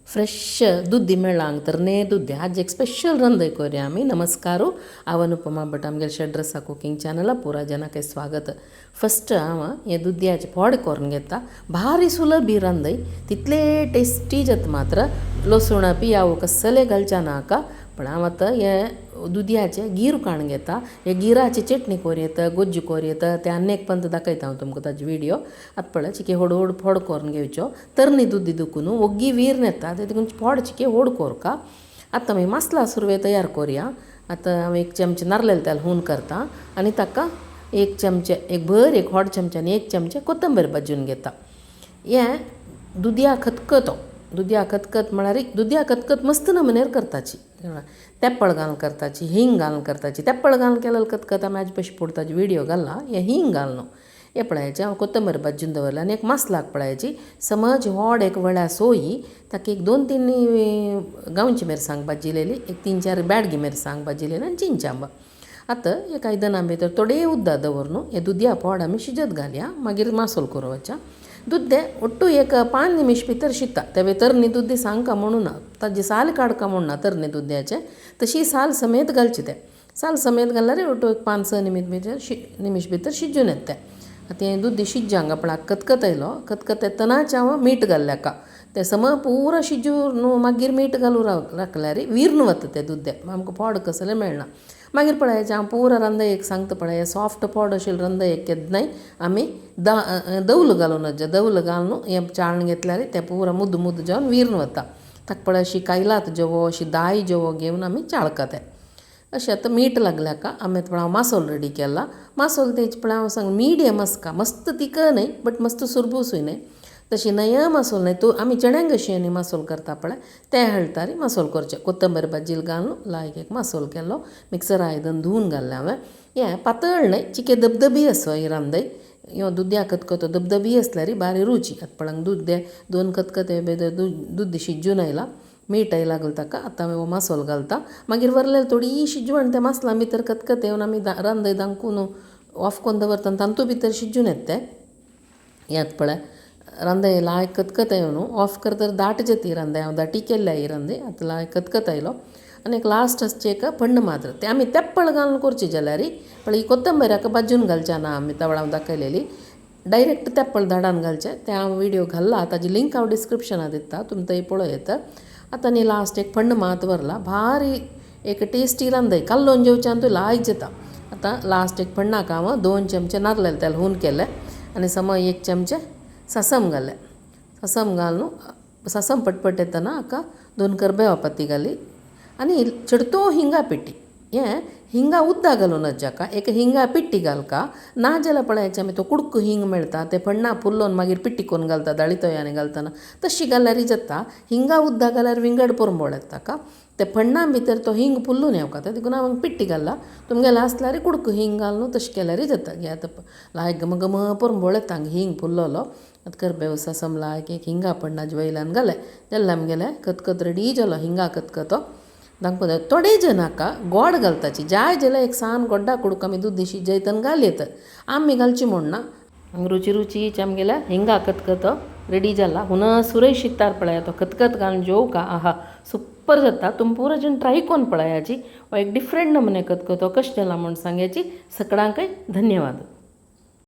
Fresh दुधी मेळ्ळा हांगा तर ने दुधी आज एक स्पेशल रंदय करूया आमी. नमस्कारू, हांव अनुपमा भट आमगे शेड्रसा कुकिंग चॅनला पुरा जनाक स्वागत. फस्ट हांव हे दुदयाचे फोड करून घेता. भारी सुलभ ही रंदय, तितले टेस्टी जाता मात्र. लसूण पियाव कसले घालच्या नाका. पण हांव आतां हे दुदयाचे गीर काडून घेता. हे गिराची चटणी करूं येता, गोज्जी करूं येता, ते आनी एक पंत दाखयता हांव तुमकां ताजे व्हिडिओ. आतां पळय चिके व्हड व्हड फोड करून घेवच्यो. तरणी दुदी दुखून ओग्गी वीर नेता ते देखून फोड चिके व्हड कोरका. आतां मागीर मसाला सुरवे तयार करूया. आतां हांव एक चमचे नारळेल तेल हून करता आनी ताका एक चमचे एक भर एक व्हड चमच्यानी एक चमचे कोथंबीर भाजून घेता. हे दुदया खतखतो दुदया खतखत म्हळ्यार दुदया खतखत मस्त नमुनेर करताची. तेप्पळ घालून करताची, हिंग घालून करताची. तेप्पळ घालून केलेलं खतखत आमी आज पयशे पुडताची व्हिडिओ घालला. हे हिंग घालून हे पळयाचें हांव कोथंबीर भाजून दवरला आनी एक मसालाक पळयाची समज व्हड एक वळ्या सोयी ताका एक 2-3 गांवची मिरसांग भाजिलेली, एक 3-4 बॅडगी मिरसांग भाजिलेली आनी चिंचांबा. आतां एक आयदना भितर थोडे उदक दवरून हे दुदया फोड आमी शिजत घालया. मागीर मासोल करपाचें. दुद्दे ಒಟ್ಟು एक 5 निमिष भितर शिता. तेवे तरणी दुद्दी सांगका म्हणून ना, ताजी साल काडका म्हणून ना तरणी दुद्याचे, तशी साल समेत घालची ते. साल समेत घाल्यार ಒಟ್ಟು एक 5-6 निमिष भितर शिजून येता. आतां हें दुद्दी शिजजांक आपणाक खतखतयलो. खतखत येतनाच हांव मीठ घाल्ल्या का ते सम पुरो शिजून मागीर मीठ घालून राखल्यार विर्ण वता ते दुद्दे. आमकां फोड कसले मेळना. मागीर पळयाचें हांव पुरो रंद एक सांगता पळय. सॉफ्ट फोड आशिल्ले रंद एक केन्नाय आमी दवल घालून दवल घालून हें चाळून घेतल्यार तें पुरो मुद्द जावन विर्ण वता. ताका पळय अशी कायलात जेवो अशी दाय जेवो घेवन आमी चाळका ते. अशें आतां मीठ लागल्या का आमी आतां हांव मासोल रेडी केला. मासोल तेच पळय हांव सांग मिडियम आसका, मस्त तिखय न्हय बट मस्त सुरबूसूय न्हय. तशी नय मासोल न्हय. तूं आमी चण्यांक कशी मासोल करता पळय ते हळतारी मासोल करचें. कोथंबीर भाजील घालून एक मासोल केलो. मिक्सर आयदन धुवून घाल्लें हांवें. हें पातळ न्हय, चिके दबदबी असो ही रांदय. ह्यो दुदया खतखतो दबदबी असल्यार बारी रुची. आतां पळय दुद्दे 2 खतखते भितर दूद शिजून आयला, मीठ लागलं ताका. आतां हांव मासोल घालता. मागीर वरलें थोडी शिजवण त्या मसला भितर खतखते येवन आमी रांदय दांकून ऑफ करून दवरता तांतू भितर शिजून येता तें. हें पळय रांदय लायक खतखत येवन ऑफ करता दाट जेती रांदय. हांव दाटी केल्ल्या ही रांदय. आतां लायक खतखत आयलो आनी एक लास्ट आसचें एक फण्ण मात्र तें आमी तेप्पळ घालून करची जाल्यार पण ही कोथंबीराक भाजून घालचें ना आमी तवळ हांव दाखयलेली. डायरेक्ट तेप्पळ धाडान घालचें. तें हांव व्हिडिओ घाल्ला, ताजी लिंक हांव डिस्क्रिप्शनांत दिता, तुमी थंय पळयत. आतां न्ही लास्ट एक फण्ण मात व्हरला. भारी एक टेस्टी रांदय काल्लोन जेवच्यान तूं लायक जाता. आतां लास्ट एक फण्णाक हांव 2 चमचे नारळेल तेल हून केलें आनी सम 1 चमचे सासम घालें. सासम घालून सासम पटपट येतना हाका 2 करबेवा पत्ती घाली आनी चिडतो हिंगा पिट्टी. हें हिंगा उद्दा घालूनच जाका एक हिंगा पिट्टी घालका. ना जाल्यार पळयाचें आमी तो कुडको हिंग मेळटा ते फण्णां फुल्लोवन मागीर पिट्टी करून घालता दाळी तोयांनी घालतना, तशी घाल्यार जाता. हिंगा उद्दा घाल्यार विंगड परंबळ येता ताका. ते फण्णां भितर तो हिंग फुल्लून येवका ते देखून हांव पिट्टी घाला. तुमगेलें आसल्यार कुडको हिंग घालून तशें केल्यार जाता. हें आतां लायक घम परंबळ येता हिंग फुल्लोलो. आतां करबेव सासम लायक एक हिंगा फण्णाचे वयल्यान घालें जाल्यार आमगेलें खतखत रेडी जालो. हिंगा खतखतो दाखोवन थोडे जनाका गोड घालताची. जाय जाल्यार एक सान गोड्डा कुडको आमी दूद शिजयतना घालयत. आमी घालची म्हूण ना. रुची आमगेल्या हिंगा खतखतो रेडी जाला. हुन सुरय शिकतार पळया तो खतखत घालून जेवका आहा सुपर जाता. तुमी पुरो जण ट्राय करून पळयाची. हो एक डिफरंट नमुने खतखतो कशें जाला म्हूण सांगायची. सगळ्यांकय धन्यवाद.